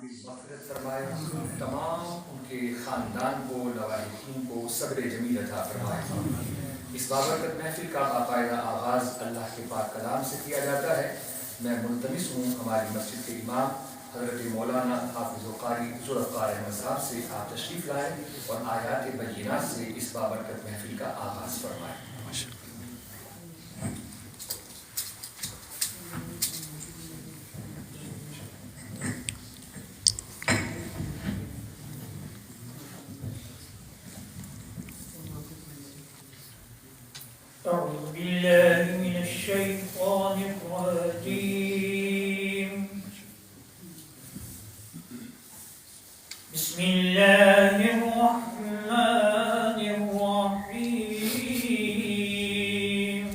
مغفرت فرمائے، تمام ان کے خاندان کو، لواحقین کو صبر جمیل عطا فرمائے۔ اس بابرکت محفل کا باقاعدہ آغاز اللہ کے پاک کلام سے کیا جاتا ہے۔ میں ملتمس ہوں ہماری مسجد کے امام حضرت مولانا حافظ قاری ذوالفقار احمد صاحب سے آپ تشریف لائیں اور آیات بینات سے اس بابرکت محفل کا آغاز فرمائیں۔ أعوذ بالله من الشيطان الرجيم. بسم الله الرحمن الرحيم.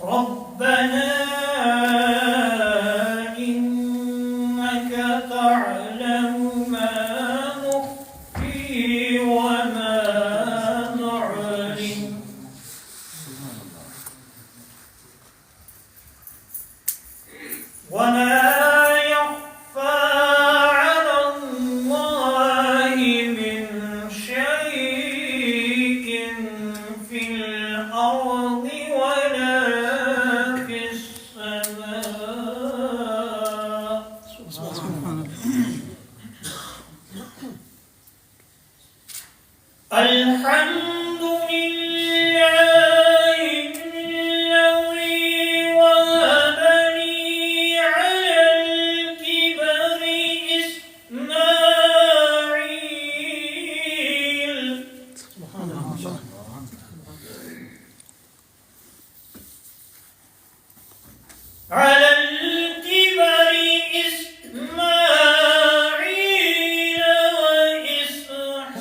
ربنا إنك تعلم ما وما يخفى على الله من شيء في الأرض ولا في السماء. الحمد لله الذي وهب لي على الكبر إسماعيل. سبحان الله. على الكبر إسماعيل وإسحاق.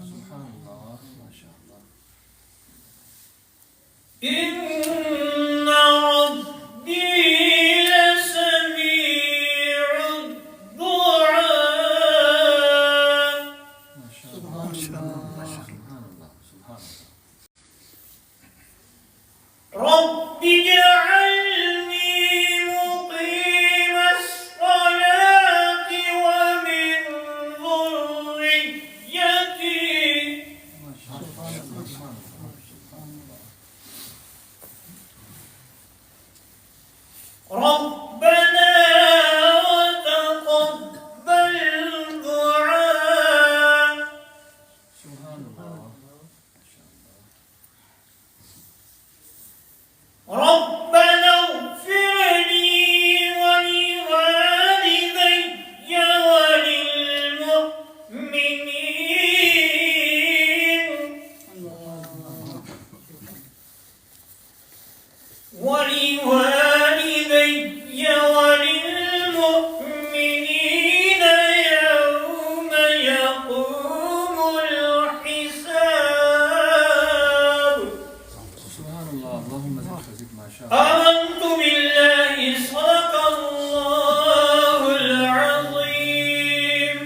سبحان الله ما شاء الله. إن ربي لسميع الدعاء. ما شاء الله ما شاء الله ما شاء الله سبحان الله. رب اجعلني مقيم الصلاة ومن ذريتي. ما شاء الله سبحان الله سبحان الله. ربنا وتقبل دعاء. سبحان الله ما شاء الله. ربنا اغفر لي ولوالدي وللمؤمنين ولوالدي وللمؤمنين يوم يقوم الحساب. سبحان الله اللهم زد ما شاء الله. آمنت بالله صدق الله العظيم.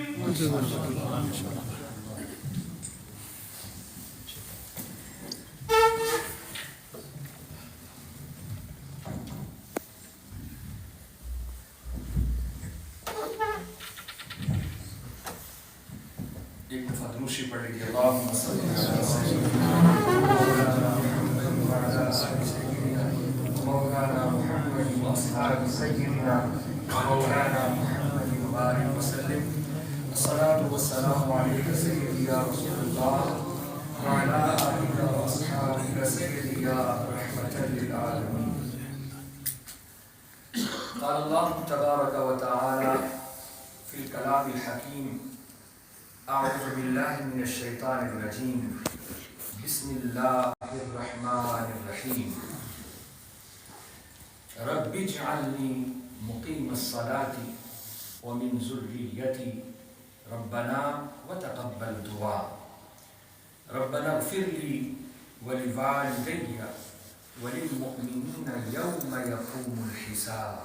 ایک دفعہ درود پڑھ لیجیے، اللہم صل علی سیدنا مولانا محمد واصحاب سیدنا مولانا محمد وبارک وسلم. الصلاة والسلام علیک سیدی یا رسول اللہ وعلی آلک واصحابک سیدی یا رحمة للعالمین. قال اللہ تبارک وتعالی فی الکلام الحکیم: اعوذ باللہ من الشیطان الرجیم، بسم اللہ الرحمن الرحیم. رب اجعلنی مقیم الصلاة ومن ذریتی ربنا وتقبل دعاء. ربنا اغفر لي ولوالدي وللمؤمنين يوم يقوم الحساب.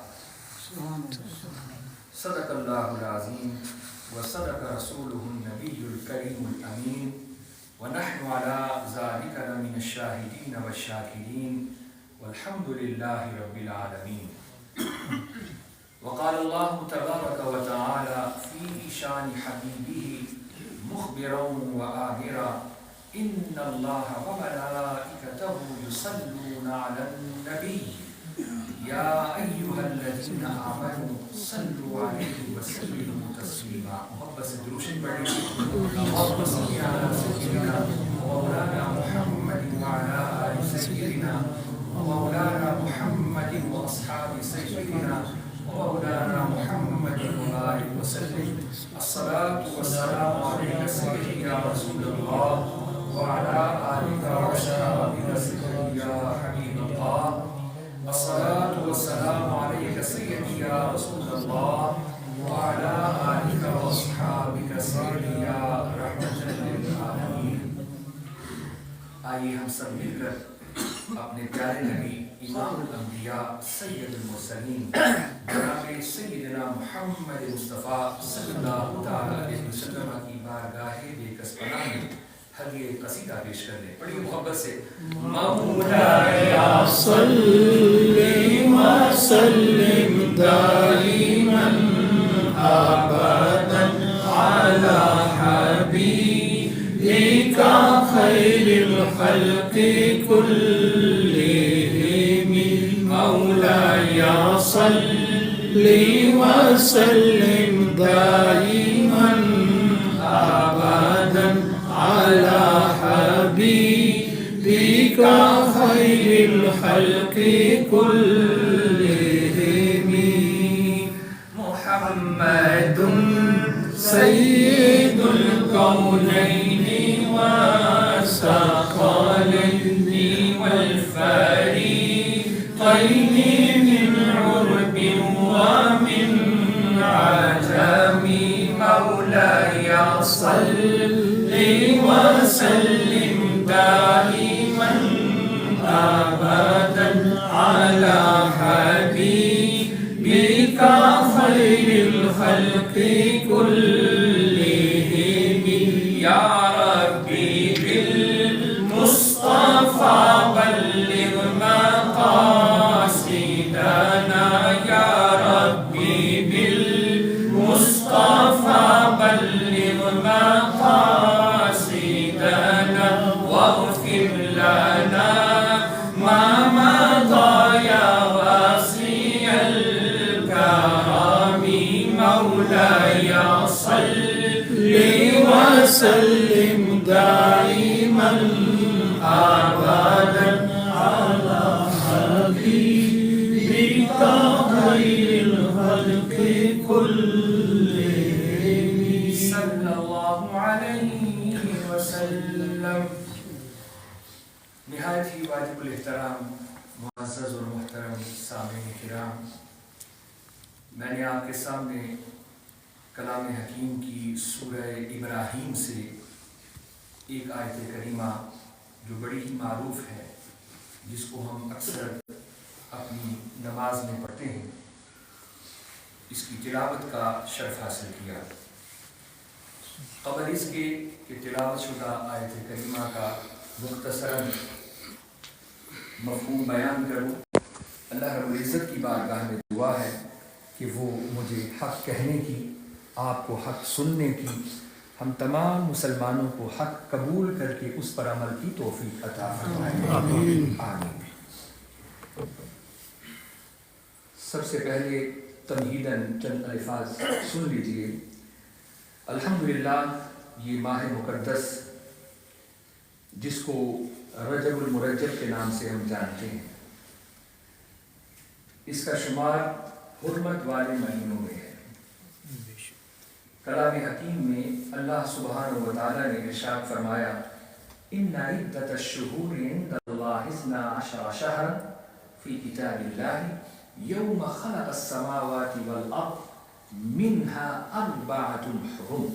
صدق اللہ العظیم وصدق رسوله النبی الکریم الامین ونحن على ذلك لمن الشاهدين والشاكرين والحمد لله رب العالمين. وقال الله تبارك وتعالى في شان حبيبه مخبرا وآمرا إن الله وملائكته يصلون على النبي يا أيها الذين آمنوا صلوا عليه وسلموا تسليما. محبت سے درود پڑھیں. اللهم صل على سيدنا ومولانا محمد وعلى آل سيدنا ومولانا محمد وأصحاب سيدنا ومولانا محمد وآله وسلم. الصلاة والسلام عليك سيدي يا رسول الله وعلى آلك وأصحابك سيدي يا حبيب الله. الصلاة والسلام عليك سيدي يا رسول الله وعلى آلك وأصحابك سيدي يا رحمة للعالمين. آئیے ہم سب مل کر اپنے پیارے نبی امام الانبیاء سید المرسلین جناب سیدنا محمد مصطفیٰ صلی اللہ تعالیٰ علیہ وسلم کی بارگاہ بے کس پناہ میں حدیث قصیدہ پیش کر دیں. بڑی محبت سے مولایا صلی وسلم دائما ابدا علی حبیبک خیر الخلق كلهم. مولایا صلی وسلم دائما ابدا على حبيبك خير الخلق كلهم. محمد سيد الكونين والثقلين والفريقين من عرب ومن عجم. مولاي صل وسلم دائما ابدا على حبيبك خير الخلق كلهم. يا ربي بالمصطفى بلغ مقاصدنا. يا ربي بالمصطفى بلغ مقاصدنا واغفر لنا ما مضى يا واسع الكرم. مولاي صل وسلم دائما ابدا على حبيبك خير الخلق كلهم صلى الله عليه وسلم. نہایت ہی واجب الاحترام معزز اور محترم سامعین کرام، میں نے آپ کے سامنے کلام حکیم کی سورہ ابراہیم سے ایک آیت کریمہ جو بڑی ہی معروف ہے، جس کو ہم اکثر اپنی نماز میں پڑھتے ہیں، اس کی تلاوت کا شرف حاصل کیا. قبل اس کے کہ تلاوت شدہ آیت کریمہ کا مختصراً مفہوم بیان کروں، اللہ رب العزت کی بارگاہ میں دعا ہے کہ وہ مجھے حق کہنے کی، آپ کو حق سننے کی، ہم تمام مسلمانوں کو حق قبول کر کے اس پر عمل کی توفیق عطا فرمائے. آمین. سب سے پہلے تمہیداً چند الفاظ سن لیجئے. الحمدللہ یہ ماہ مقدس جس کو رجب المرجب کے نام سے ہم جانتے ہیں، اس کا شمار حرمت والے مہینوں میں ہے. کلام حکیم میں اللہ سبحانہ و تعالیٰ نے ارشاد فرمایا ان عدت الشہور عند اللہ 12 شہرا فی کتاب اللہ یوم خلق السماوات والارض منها 4 حرم.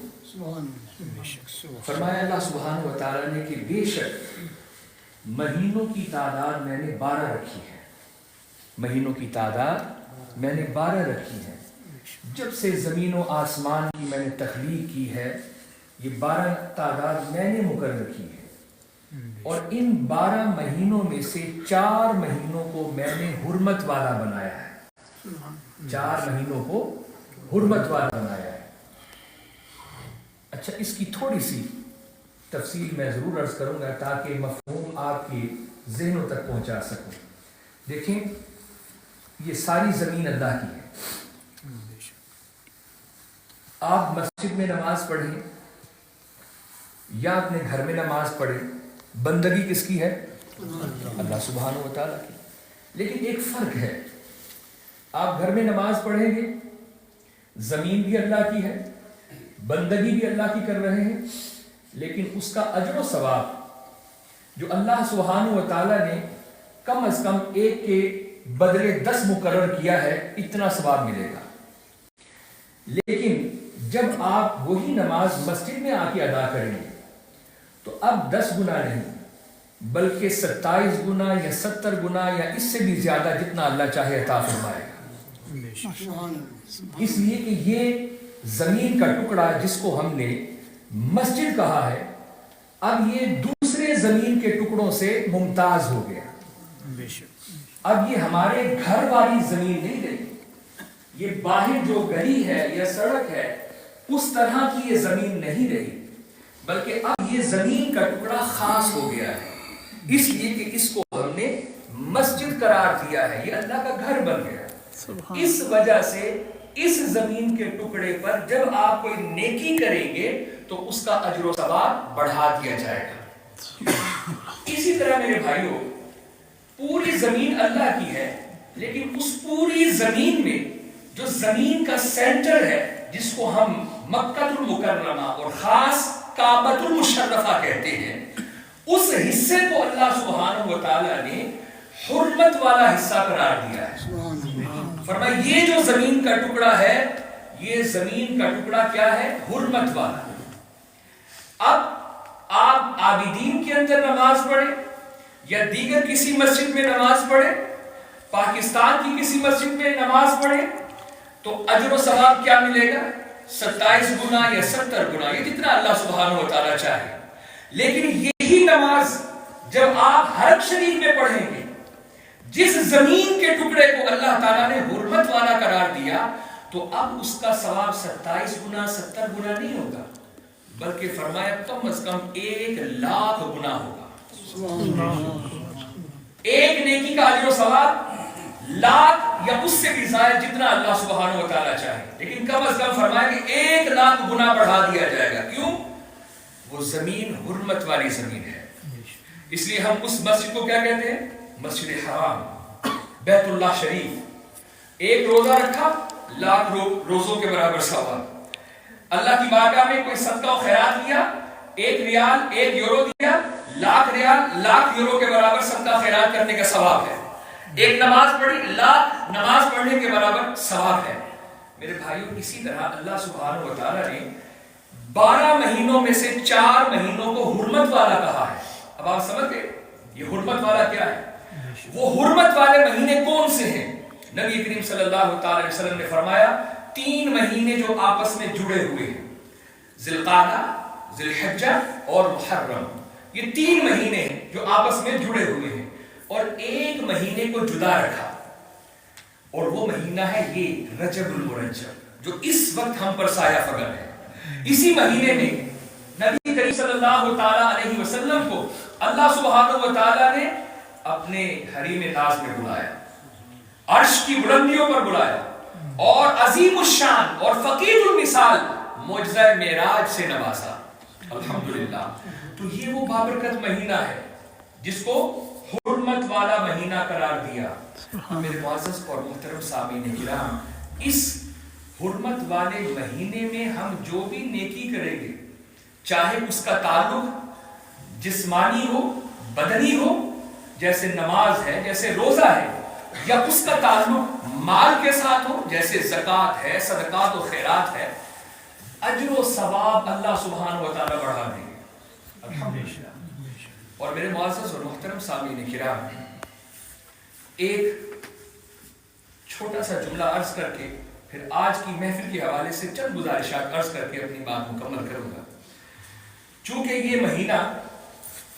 فرمایا اللہ سبحانہ و تعالیٰ نے کہ بے شک مہینوں کی تعداد میں نے 12 رکھی ہے. مہینوں کی تعداد میں نے 12 رکھی ہے. جب سے زمین و آسمان کی میں نے تخلیق کی ہے، یہ 12 تعداد میں نے مقرر کی ہے، اور ان 12 مہینوں میں سے 4 مہینوں کو میں نے حرمت والا بنایا ہے، 4 مہینوں کو حرمت والا بنایا ہے۔ اچھا، اس کی تھوڑی سی تفصیل میں ضرور عرض کروں گا تاکہ مفہوم آپ کے ذہنوں تک پہنچا سکوں۔ دیکھیں، یہ ساری زمین اللہ کی ہے۔ آپ مسجد میں نماز پڑھیں یا اپنے گھر میں نماز پڑھیں، بندگی کس کی ہے؟ اللہ سبحانہ و تعالیٰ کی۔ لیکن ایک فرق ہے، آپ گھر میں نماز پڑھیں گے، زمین بھی اللہ کی ہے، بندگی بھی اللہ کی کر رہے ہیں، لیکن اس کا اجر و ثواب جو اللہ سبحانہ و تعالیٰ نے کم از کم 1 کے بدلے 10 مقرر کیا ہے، اتنا ثواب ملے گا۔ لیکن جب آپ وہی نماز مسجد میں آ کے ادا کریں گے تو اب 10 گنا نہیں بلکہ 27 گنا یا 70 گنا یا اس سے بھی زیادہ جتنا اللہ چاہے عطا فرمائے گا۔ اس لیے کہ یہ زمین کا ٹکڑا جس کو ہم نے مسجد کہا ہے، اب یہ دوسرے زمین کے ٹکڑوں سے ممتاز ہو گیا۔ اب یہ ہمارے گھر والی زمین نہیں رہی، یہ باہر جو گلی ہے یا سڑک ہے اس طرح کی یہ زمین نہیں رہی، بلکہ اب یہ زمین کا ٹکڑا خاص ہو گیا ہے، اس لیے کہ اس کو ہم نے مسجد قرار دیا ہے، یہ اللہ کا گھر بن گیا۔ اس وجہ سے اس زمین کے ٹکڑے پر جب آپ کوئی نیکی کریں گے تو اس کا اجر و ثواب بڑھا دیا جائے گا۔ اسی طرح میرے بھائیوں، پوری زمین اللہ کی ہے، لیکن اس پوری زمین میں جو زمین کا سینٹر ہے جس کو ہم مکہ المکرمہ اور خاص کعبۃ المشرفہ کہتے ہیں، اس حصے کو اللہ سبحانہ و تعالیٰ نے حرمت والا حصہ قرار دیا ہے۔ فرمایا یہ جو زمین کا ٹکڑا ہے، یہ زمین کا ٹکڑا کیا ہے؟ حرمت والا۔ اب آپ عابدین کے اندر نماز پڑھیں یا دیگر کسی مسجد میں نماز پڑھیں، پاکستان کی کسی مسجد میں نماز پڑھیں، تو اجر و ثواب کیا ملے گا؟ 27 گنا یا 70 گنا، یہ جتنا اللہ سبحانہ و تعالیٰ چاہے۔ لیکن یہی نماز جب آپ حرم شریف میں پڑھیں گے، جس زمین کے ٹکڑے کو اللہ تعالیٰ نے حرمت والا قرار دیا، تو اب اس کا ثواب 27 گنا 70 گنا نہیں ہوگا، بلکہ فرمایا کم از کم 1,00,000 گنا ہوگا۔ ایک نیکی کا اجر و ثواب 1,00,000 یا اس سے بھی زائد جتنا اللہ سبحانہ و تعالیٰ چاہے، لیکن کم از کم فرمایا کہ 1,00,000 گنا بڑھا دیا جائے گا۔ کیوں؟ وہ زمین حرمت والی زمین ہے۔ اس لیے ہم اس مسجد کو کیا کہتے ہیں؟ مسجد حرام، بیت اللہ شریف۔ ایک روزہ رکھا، 1,00,000 روزوں کے برابر ثواب۔ اللہ کی بارگاہ میں کوئی صدقہ و خیرات کیا، 1 ریال 1 یورو دیا، 1,00,000 ریال 1,00,000 یورو کے برابر صدقہ خیرات کرنے کا ثواب ہے۔ ایک نماز پڑھی، 1,00,000 نماز پڑھنے کے برابر ثواب ہے۔ میرے بھائیوں، اسی طرح اللہ سبحانہ و تعالیٰ نے 12 مہینوں میں سے 4 مہینوں کو حرمت والا کہا ہے۔ اب آپ سمجھ گئے یہ حرمت والا کیا ہے؟ وہ حرمت والے مہینے کون سے ہیں؟ نبی کریم صلی اللہ تعالی وسلم نے فرمایا 3 مہینے جو آپس میں جڑے ہوئے ہیں، ذی القعدہ، ذی الحجہ اور محرم، یہ 3 مہینے ہیں جو آپس میں جڑے ہوئے ہیں، اور 1 مہینے کو جدا رکھا، اور وہ مہینہ ہے یہ رجب المرجب جو اس وقت ہم پر سایہ فگن ہے۔ اسی مہینے میں نبی کریم صلی اللہ تعالی علیہ وسلم کو اللہ سبحانہ و تعالی نے اپنے حریم ناز میں بلایا، عرش کی بلندیوں پر بلایا، اور عظیم الشان اور فقیر المثال معجزہ معراج سے نوازا۔ الحمدللہ۔ تو یہ وہ بابرکت مہینہ ہے جس کو حرمت والا مہینہ قرار دیا۔ میرے معزز اور محترم سامعین کرام، اس حرمت والے مہینے میں ہم جو بھی نیکی کریں گے، چاہے اس کا تعلق جسمانی ہو، بدنی ہو، جیسے نماز ہے، جیسے روزہ ہے، یا اس کا تعلق مال کے ساتھ ہو، جیسے زکوٰۃ ہے، صدقات و خیرات ہے، اجر و ثواب اللہ سبحانہ و تعالیٰ بڑھا دیں گے۔ الحمدللہ۔ اور میرے معزز اور محترم سامعین کرام، ایک چھوٹا سا جملہ عرض کر کے پھر آج کی محفل کے حوالے سے چند گزارشات عرض کر کے اپنی بات مکمل کروں گا۔ چونکہ یہ مہینہ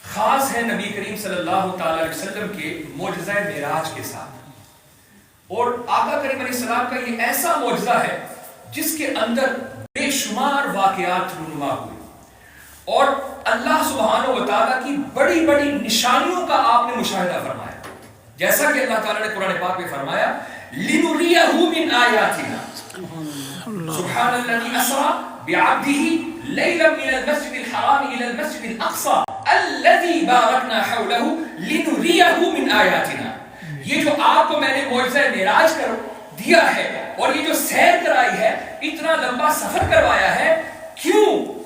خاص ہے نبی کریم صلی اللہ تعالی علیہ وسلم کے معجزہ معراج کے ساتھ، اور آقا کریم علیہ السلام کا یہ ایسا معجزہ ہے جس کے اندر بے شمار واقعات رونما ہوئے، اور اللہ سبحانہ و تعالیٰ کی بڑی بڑی نشانیوں کا آپ نے مشاہدہ فرمایا، جیسا کہ اللہ تعالیٰ نے قرآن پاک میں فرمایا لِنُرِيَهُ مِنْ آيَاتِنَا سبحان الذي اسرى بعبده ليلا من المسجد الحرام الى المسجد الاقصى الذي باركنا حوله لنريه من آياتنا. یہ جو آپ کو میں نے معجزہ معراج کر دیا ہے اور یہ جو سیر کرائی ہے، اتنا لمبا سفر کروایا ہے، کیوں؟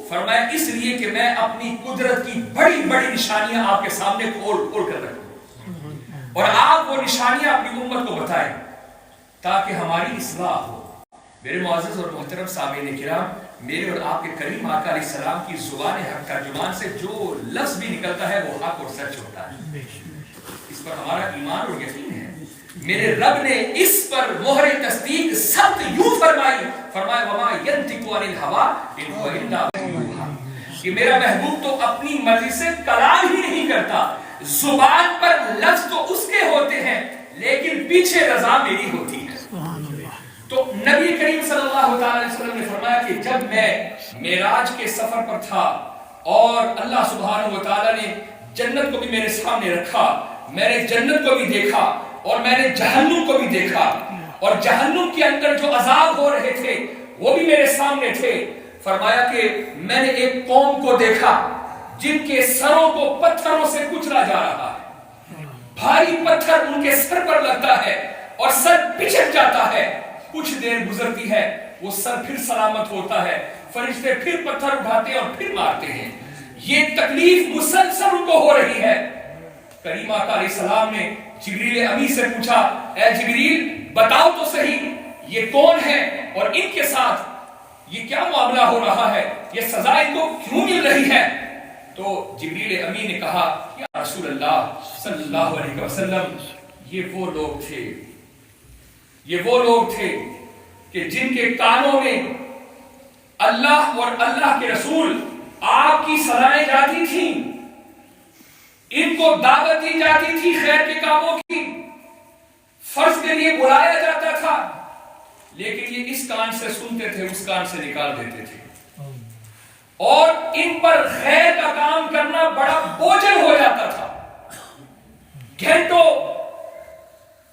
فرمایا اس لیے کہ میں اپنی قدرت کی بڑی بڑی نشانیاں آپ کے سامنے کھول کر رکھوں اور آپ وہ نشانیاں اپنی امت کو بتائیں تاکہ ہماری اصلاح ہو. میرے معزز اور محترم سامعین کرام، میرے اور آپ کے کریم آقا علیہ السلام کی زبان حق ترجمان سے جو لفظ بھی نکلتا ہے وہ حق اور سچ ہوتا ہے، اس پر ہمارا ایمان اور یقین ہے. میرے رب نے اس پر مہر تصدیق سخت یوں فرمایا وما ينطق عن الهوى ان هو الا وحی یوحی، کہ میرا محبوب تو اپنی مرضی سے کلام ہی نہیں کرتا، زبان پر لفظ تو اس کے ہوتے ہیں لیکن پیچھے رضا میری ہوتی ہے. تو نبی کریم صلی اللہ تعالی علیہ وسلم نے فرمایا کہ جب میں معراج کے سفر پر تھا اور اللہ سبحانہ و تعالی نے جنت کو بھی میرے سامنے رکھا، میں نے جنت کو بھی دیکھا اور میں نے جہنم کو بھی دیکھا، اور جہنم کے اندر جو عذاب ہو رہے تھے وہ بھی میرے سامنے تھے. فرمایا کہ میں نے ایک قوم کو دیکھا جن کے سروں کو پتھروں سے کچلا جا رہا ہے، بھاری پتھر ان کے سر پر لگتا ہے اور سر پچک جاتا ہے، کچھ دیر گزرتی ہے وہ سر پھر سلامت ہوتا ہے، فرشتے پھر پتھر اٹھاتے ہیں اور پھر مارتے ہیں. یہ تکلیف مسلسل ان کو ہو رہی ہے. کریم آقا علیہ السلام نے جبریل امی سے پوچھا اے جبریل بتاؤ تو صحیح یہ کون ہے اور ان کے ساتھ یہ کیا معاملہ ہو رہا ہے، یہ سزا ان کو کیوں مل رہی ہے؟ تو جبریل امی نے کہا یا رسول اللہ صلی اللہ علیہ وسلم یہ وہ لوگ تھے کہ جن کے کانوں میں اللہ اور اللہ کے رسول آپ کی سنائے جاتی تھیں، ان کو دعوت دی جاتی تھی خیر کے کاموں کی، فرض کے لیے بلایا جاتا تھا، لیکن یہ اس کان سے سنتے تھے اس کان سے نکال دیتے تھے، اور ان پر خیر کا کام کرنا بڑا بوجھل ہو جاتا تھا. گھنٹوں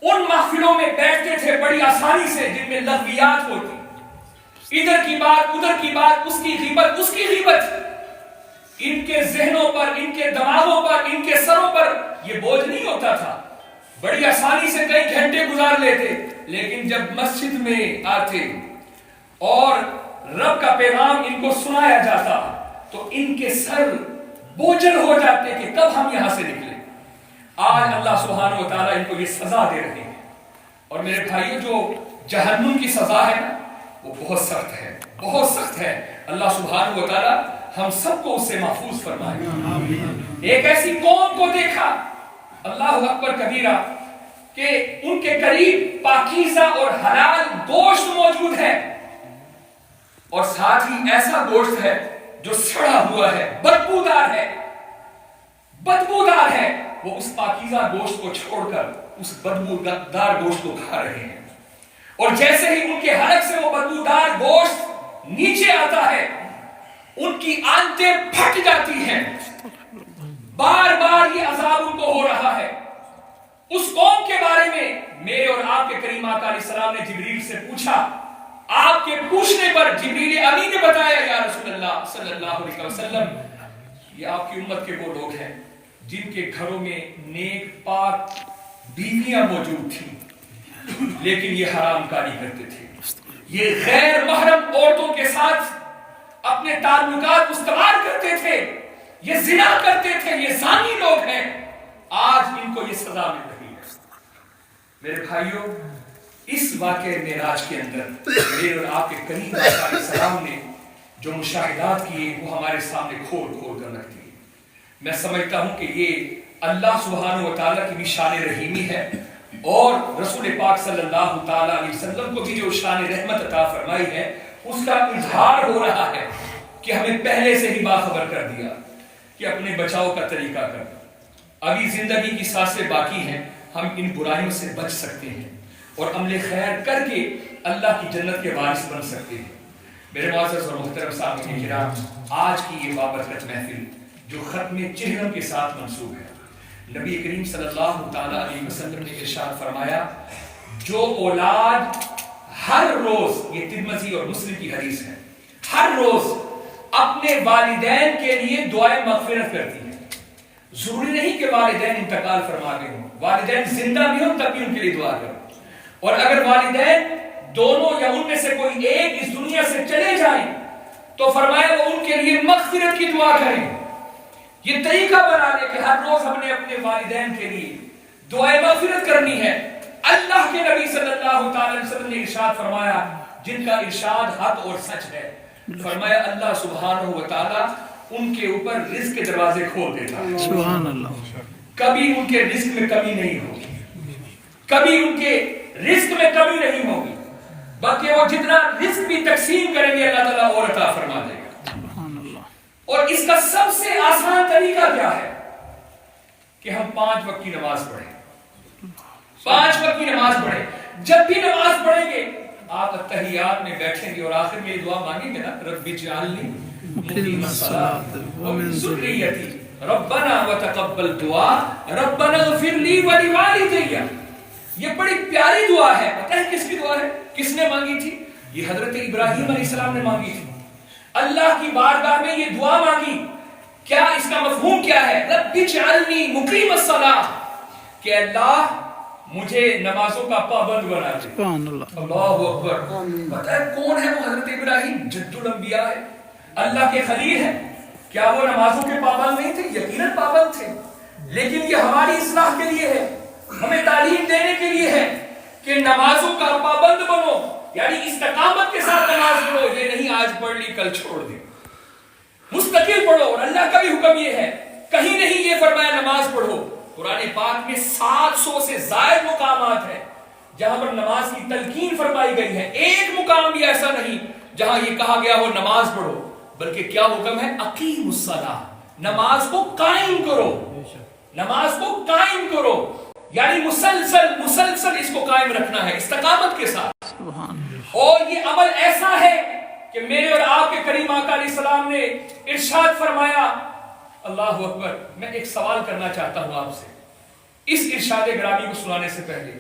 ان محفلوں میں بیٹھتے تھے بڑی آسانی سے جن میں لغویات ہوتی، ادھر کی بات ادھر کی بات، اس کی غیبت اس کی غیبت، ان کے ذہنوں پر ان کے دماغوں پر ان کے سروں پر یہ بوجھ نہیں ہوتا تھا، بڑی آسانی سے کئی گھنٹے گزار لیتے. لیکن جب مسجد میں آتے اور رب کا پیغام ان کو سنایا جاتا تو ان کے سر بوجھل ہو جاتے کہ کب ہم یہاں سے نکلیں. آج اللہ سبحانہ و تعالیٰ ان کو یہ سزا دے رہے ہیں، اور میرے بھائیو جو جہنم کی سزا ہے وہ بہت سخت ہے، بہت سخت ہے. اللہ سبحانہ و تعالیٰ ہم سب کو اس سے محفوظ فرمائے. ایک ایسی قوم کو دیکھا اللہ اکبر کبیرہ کہ ان کے قریب پاکیزہ اور حلال گوشت موجود ہے، اور ساتھ ہی ایسا گوشت ہے جو سڑا ہوا ہے، بدبودار ہے، بدبودار ہے. وہ اس پاکیزہ گوشت کو چھوڑ کر اس بدبودار گوشت کو کھا رہے ہیں، اور جیسے ہی ان کے حلق سے وہ بدبودار گوشت نیچے آتا ہے ان کی آنتیں پھٹ جاتی ہیں. بار بار یہ عذاب ان کو ہو رہا ہے. اس قوم کے بارے میں میرے اور آپ کے کریم آقا علیہ السلام نے جبریل سے پوچھا، آپ کے پوچھنے پر جبریل امی نے بتایا یا رسول اللہ صلی اللہ علیہ وسلم یہ آپ کی امت کے وہ لوگ ہیں جن کے گھروں میں نیک پاک بیویاں موجود تھیں لیکن یہ حرام کاری کرتے تھے، یہ غیر محرم عورتوں کے ساتھ اپنے تعلقات استوار کرتے تھے، یہ زنا کرتے تھے، یہ زانی لوگ ہیں. آج ان کو یہ سزا مل رہی ہے. میرے بھائیوں اس واقعے معراج کے اندر میرے اور آپ کے کریم آقا علیہ السلام نے جو مشاہدات کیے وہ ہمارے سامنے کھول کر رکھ دیے. میں سمجھتا ہوں کہ یہ اللہ سبحانہ و تعالیٰ کی بھی شان رحیمی ہے، اور رسول پاک صلی اللہ تعالیٰ علیہ وسلم کو بھی جو شان رحمت عطا فرمائی ہے اس کا اظہار ہو رہا ہے کہ ہمیں پہلے سے ہی باخبر کر دیا. کہ اپنے بچاؤ کا طریقہ کرنا۔ ابھی زندگی کی سانسیں باقی ہیں، ہم ان برائیوں سے بچ سکتے ہیں اور عمل خیر کر کے اللہ کی جنت کے وارث بن سکتے ہیں۔ میرے معزز اور محترم سامعین کرام، آج کی یہ بابرکت محفل جو ختم چہرم کے ساتھ منسوب ہے، نبی کریم صلی اللہ تعالیٰ علیہ وسلم نے ارشاد فرمایا، جو اولاد ہر روز، یہ ترمذی اور مسلم کی حدیث ہے، ہر روز اپنے والدین کے لیے دعائیں مغفرت کرتی ہے۔ ضروری نہیں کہ والدین انتقال فرما گئے ہوں، والدین زندہ بھی ہوں تب بھی ان کے لیے دعا کرو، اور اگر والدین دونوں یا ان میں سے کوئی ایک اس دنیا سے چلے جائیں تو فرمایا وہ ان کے لیے مغفرت کی دعا کریں۔ یہ طریقہ بنا لے کہ ہر روز ہم نے اپنے والدین کے لیے دعائیں مغفرت کرنی ہے۔ اللہ کے نبی صلی اللہ تعالی وسلم نے ارشاد فرمایا، جن کا ارشاد حق اور سچ ہے، فرمایا اللہ سبحانہ و تعالی ان کے اوپر رزق کے دروازے کھول دیتا ہے۔ سبحان اللہ۔ کبھی ان کے رزق میں کمی نہیں ہوگی، کبھی ان کے رزق میں کمی نہیں ہوگی، بلکہ وہ جتنا رزق بھی تقسیم کریں گے اللہ تعالیٰ اور عطا فرما دے گا۔ سبحان اللہ۔ اور اس کا سب سے آسان طریقہ کیا ہے کہ ہم 5 وقت کی نماز پڑھیں، 5 وقت کی نماز پڑھیں۔ جب بھی نماز پڑھیں گے آپ اتحیات میں بیٹھیں گے اور آخر میں یہ دعا مانگیں گے نا، رب اجعلنی مقیم الصلاۃ ومن ذریتی ربنا وتقبل دعا ربنا اغفر لی ولوالدی۔ یہ بڑی پیاری دعا ہے۔ پتہ ہے کس کی دعا ہے؟ کس نے مانگی تھی؟ یہ حضرت ابراہیم علیہ السلام نے مانگی تھی، اللہ کی بارگاہ میں یہ دعا مانگی۔ کیا اس کا مفہوم کیا ہے؟ رب اجعلنی مقیم الصلاۃ، کہ اللہ مجھے نمازوں کا پابند بنا دے۔ سبحان اللہ۔ اللہ اکبر۔ پتہ ہے کون ہے وہ؟ حضرت ابراہیم جد الانبیاء ہے، اللہ کے خلیل ہے۔ کیا وہ نمازوں کے پابند نہیں تھے؟ یقیناً پابند تھے، لیکن یہ ہماری اصلاح کے لیے ہے، ہمیں تعلیم دینے کے لیے ہے کہ نمازوں کا پابند بنو، یعنی استقامت کے ساتھ نماز پڑھو۔ یہ نہیں آج پڑھ لی کل چھوڑ دے، مستقل پڑھو۔ اور اللہ کا بھی حکم یہ ہے، کہیں نہیں یہ فرمایا نماز پڑھو۔ قرآن پاک میں 700 سے زائد مقامات ہیں جہاں پر نماز کی تلقین فرمائی گئی ہے۔ ایک مقام بھی ایسا نہیں جہاں یہ کہا گیا ہو نماز پڑھو، بلکہ کیا حکم ہے؟ اقیم الصلاۃ، نماز کو قائم کرو، نماز کو قائم کرو، یعنی مسلسل اس کو قائم رکھنا ہے استقامت کے ساتھ۔ اور یہ عمل ایسا ہے کہ میرے اور آپ کے کریم آقا علیہ السلام نے ارشاد فرمایا، اللہ اکبر۔ میں ایک سوال کرنا چاہتا ہوں آپ سے، اس ارشاد گرامی کو سنانے سے پہلے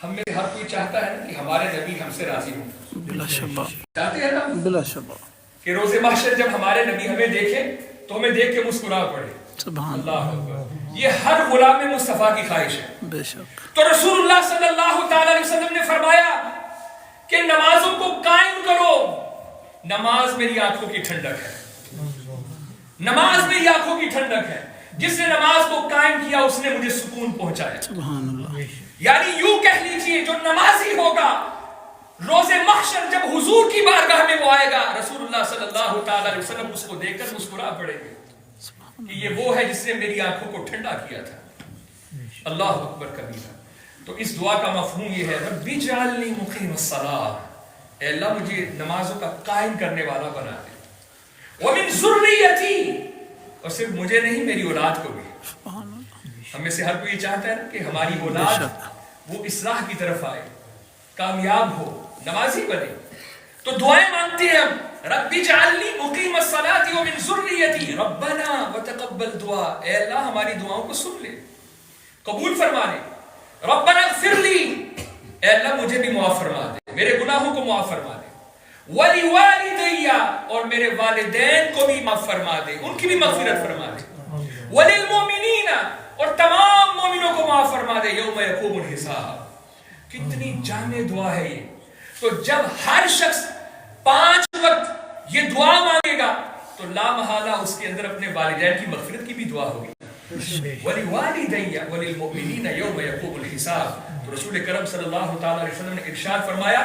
ہم میں ہر کوئی چاہتا ہے کہ ہمارے نبی ہم سے راضی ہوں، بلا شبہ، چاہتے ہیں نا بلا شبہ، کہ روز محشر جب ہمارے نبی ہمیں دیکھے تو ہمیں دیکھ کے مسکرا پڑے۔ سبحان اللہ اکبر۔ یہ ہر غلام مصطفیٰ کی خواہش ہے۔ بے شک۔ تو رسول اللہ صلی اللہ تعالی علیہ وسلم نے فرمایا کہ نمازوں کو قائم کرو۔ نماز میری آنکھوں کی ٹھنڈک ہے، نماز میری آنکھوں کی ٹھنڈک ہے۔ جس نے نماز کو قائم کیا اس نے مجھے سکون پہنچایا۔ سبحان اللہ۔ یعنی یوں کہہ لیجئے جو نمازی ہوگا روز محشر جب حضور کی بارگاہ میں وہ آئے گا، رسول اللہ صلی اللہ تعالی علیہ وسلم اس کو دیکھ کر مسکرا پڑیں گے کہ یہ وہ ہے جس نے میری آنکھوں کو ٹھنڈا کیا تھا۔ اللہ اکبر کبیرہ۔ تو اس دعا کا مفہوم یہ ہے، رب اجعلنی مقیم الصلاۃ، اے اللہ مجھے نمازوں کا قائم کرنے والا بنا دے، ومن ذریتی، اور صرف مجھے نہیں میری اولاد کو بھی۔ ہم میں سے ہر کوئی یہ چاہتا ہے کہ ہماری اولاد وہ اصلاح کی طرف آئے، کامیاب ہو، نمازی بنے۔ تو دعائیں مانگتے ہیں ہم، رب اجعلنی مقیم الصلاۃ ومن ذریتی ربنا وتقبل دعا، اے اللہ ہماری دعاؤں کو سن لے، قبول فرما لے۔ ربنا اغفر لی، اے اللہ مجھے بھی معاف فرما دے، میرے گناہوں کو معاف فرما دے۔ وَلِوَالِدَيَّ، اور میرے والدین کو بھی معاف فرما دے، ان کی بھی مغفرت فرما دے۔ وَلِلْمُؤْمِنِينَ، اور تمام مومنوں کو معاف فرما دے، یوم یقوم الحساب۔ کتنی جامع دعا ہے یہ۔ تو جب ہر شخص 5 وقت یہ دعا مانگے گا تو لا محالہ اس کے اندر اپنے والدین کی مغفرت کی بھی دعا ہوگی۔ وَلِوَالِدَيَّ وَلِلْمُؤْمِنِينَ يَوْمَ يَقُومُ الْحِسَابُ۔ تو رسول کرم صلی اللہ تعالی علیہ وسلم نے ارشاد فرمایا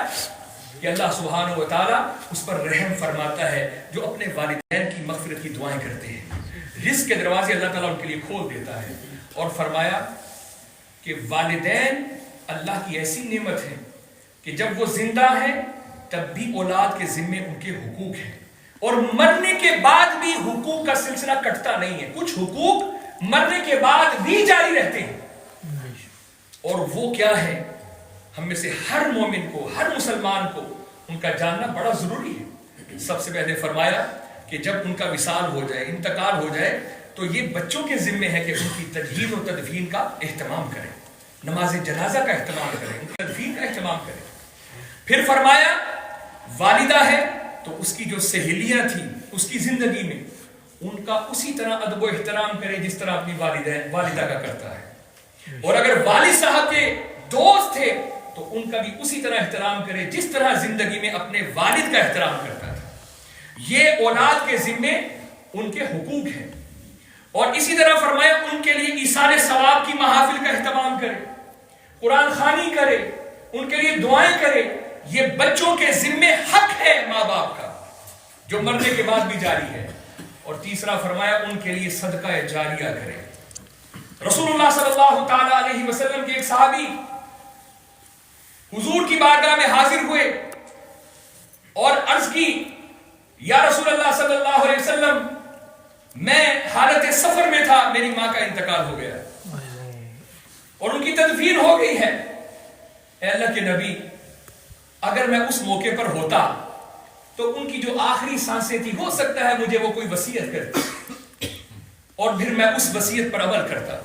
کہ اللہ سبحانہ و تعالی اس پر رحم فرماتا ہے جو اپنے والدین کی مغفرت کی دعائیں کرتے ہیں۔ رزق کے دروازے اللہ تعالیٰ ان کے لیے کھول دیتا ہے۔ اور فرمایا کہ والدین اللہ کی ایسی نعمت ہے کہ جب وہ زندہ ہیں تب بھی اولاد کے ذمے ان کے حقوق ہیں۔ اور مرنے کے بعد بھی حقوق کا سلسلہ کٹتا نہیں ہے. کچھ حقوق مرنے کے بعد بھی جاری رہتے ہیں. اور وہ کیا ہے؟ ہم میں سے ہر مومن کو، ہر مسلمان کو ان کا جاننا بڑا ضروری ہے. سب سے پہلے فرمایا کہ جب ان کا وصال ہو جائے، انتقال ہو جائے، تو یہ بچوں کے ذمے ہے کہ ان کی تجہیز و تدفین کا اہتمام کریں، نماز جنازہ کا اہتمام کریں، ان کی تدفین کا اہتمام کریں. پھر فرمایا والدہ ہے تو اس کی جو سہیلیاں تھیں اس کی زندگی میں ان کا اسی طرح ادب و احترام کرے جس طرح اپنی والدہ کا کرتا ہے. اور اگر والد صاحب کے دوست تھے تو ان کا بھی اسی طرح احترام کرے جس طرح زندگی میں اپنے والد کا احترام کرتا تھا. یہ اولاد کے ذمے ان کے حقوق ہیں. اور اسی طرح فرمایا ان کے لیے ایصال ثواب کی محافل کا اہتمام کرے، قرآن خوانی کرے، ان کے لیے دعائیں کرے. یہ بچوں کے ذمے حق ہے ماں باپ کا جو مرنے کے بعد بھی جاری ہے. اور تیسرا فرمایا ان کے لیے صدقہ جاریہ کرے. رسول اللہ صلی اللہ تعالی علیہ وسلم کے ایک صحابی حضور کی بارگاہ میں حاضر ہوئے اور عرض کی، یا رسول اللہ صلی اللہ علیہ وسلم، میں حالت سفر میں تھا، میری ماں کا انتقال ہو گیا اور ان کی تدفین ہو گئی ہے. اے اللہ کے نبی، اگر میں اس موقع پر ہوتا تو ان کی جو آخری سانسیں تھی ہو سکتا ہے مجھے وہ کوئی وصیت کرتی اور پھر میں اس وصیت پر عمل کرتا،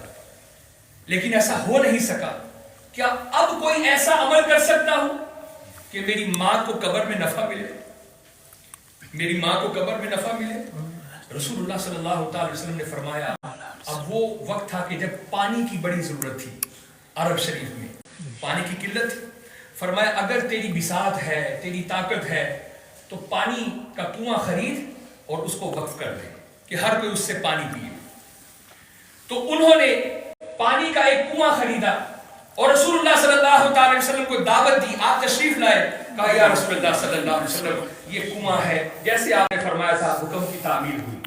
لیکن ایسا ہو نہیں سکا. کیا اب کوئی ایسا عمل کر سکتا ہوں کہ میری ماں کو قبر میں نفع ملے، میری ماں کو قبر میں نفع ملے؟ رسول اللہ صلی اللہ تعالی وسلم نے فرمایا، اب وہ وقت تھا کہ جب پانی کی بڑی ضرورت تھی، عرب شریف میں پانی کی قلت تھی. فرمایا اگر تیری بساط ہے، تیری طاقت ہے تو پانی کا کنواں خرید اور اس کو وقف کر دے کہ ہر کوئی اس سے پانی پیے. تو انہوں نے پانی کا ایک کنواں خریدا اور رسول اللہ صلی اللہ تعالی وسلم کو دعوت دی. آپ تشریف لائے، کہا یا رسول اللہ صلی اللہ علیہ وسلم یہ کنواں ہے جیسے آپ نے فرمایا تھا، حکم کی تعمیل ہوئی.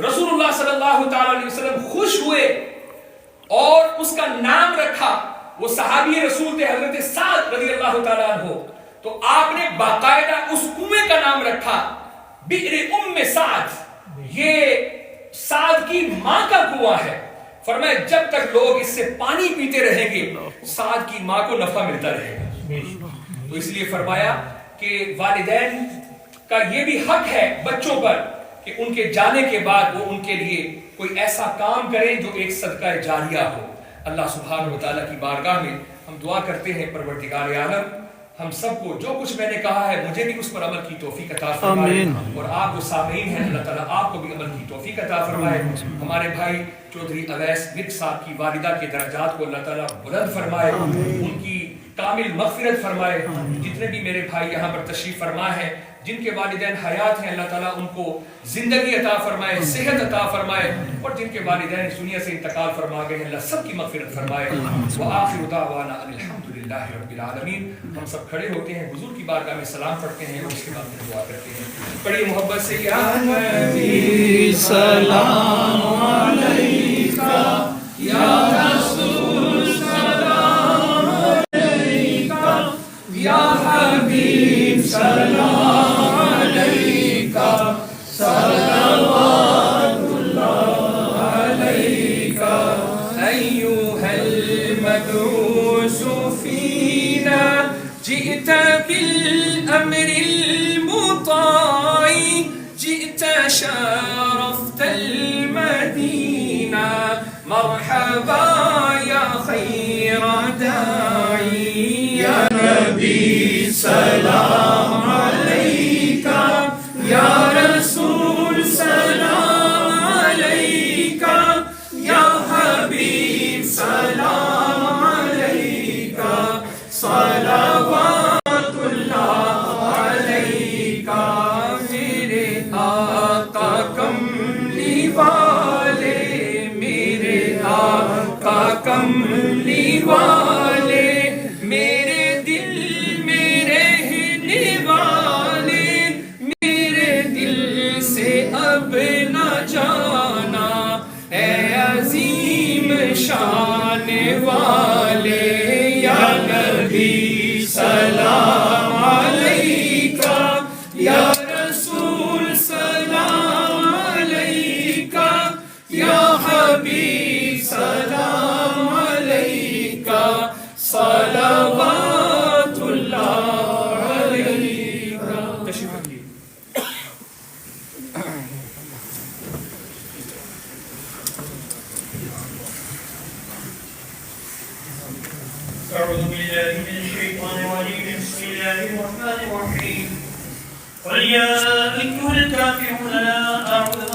رسول اللہ صلی اللہ تعالی علیہ وسلم خوش ہوئے اور اس کا نام رکھا. وہ صحابی رسول تھے حضرت سعد رضی اللہ تعالیٰ عنہ. تو آپ نے باقاعدہ اس کنویں کا نام رکھا بئر ام سعد، یہ سعد کی ماں کا کنواں ہے. فرمایا جب تک لوگ اس سے پانی پیتے رہیں گے سعد کی ماں کو نفع ملتا رہے گا. تو اس لیے فرمایا کہ والدین کا یہ بھی حق ہے بچوں پر کہ ان کے جانے کے بعد وہ ان کے لیے کوئی ایسا کام کریں جو ایک صدقہ جاریہ ہو. اللہ سبحانہ و تعالیٰ کی بارگاہ میں ہم دعا کرتے ہیں، پروردگار عالم ہم سب کو جو کچھ میں نے کہا ہے مجھے بھی اس پر عمل کی توفیق عطا فرمائے، اور آپ جو سامعین ہیں اللہ تعالیٰ آپ کو بھی عمل کی توفیق عطا فرمائے. ہمارے بھائی چودھری اویس مرد صاحب کی والدہ کے درجات کو اللہ تعالیٰ بلند فرمائے، ان کی کامل مغفرت فرمائے. جتنے بھی میرے بھائی یہاں پر تشریف فرما ہے جن کے والدین حیات ہیں اللہ تعالیٰ ان کو زندگی عطا فرمائے، صحت عطا فرمائے، اور جن کے والدین اس دنیا سے انتقال فرما گئے ہیں اللہ سب کی مغفرت فرمائے. وآخر دعوانا الحمدللہ رب العالمین. ہم سب کھڑے ہوتے ہیں، حضور کی بارگاہ میں سلام پڑھتے ہیں اور اس کے بعد پھر دعا کرتے ہیں. بڑی محبت سے یا نبی سلام علیکہ، یا رسول سلام علیکہ، یا حبیب سلام علیکہ، صلوات اللہ علیکہ. ایھا المبعوث فینا جئت بالامر المطاع، جئت شرفت المدینہ، مرحبا یا خیر داعی. یا نبی سلام علیکہ، یا رسول سلام علیکہ، یا حبیب سلام علیکہ، صلوات اللہ علیکہ. میرے آقا کملی والے، میرے آقا کملی والے، میرے دل میں رہنے والے، میرے دل سے اب نہ جانا، اے عظیم شان والے. یا نبی سلام علیکہ، یا رسول سلام أعوذ بالله من الشيطان الرجيم بسم الله الرحمن الرحيم قل يا أيها الكافرون لا أعبد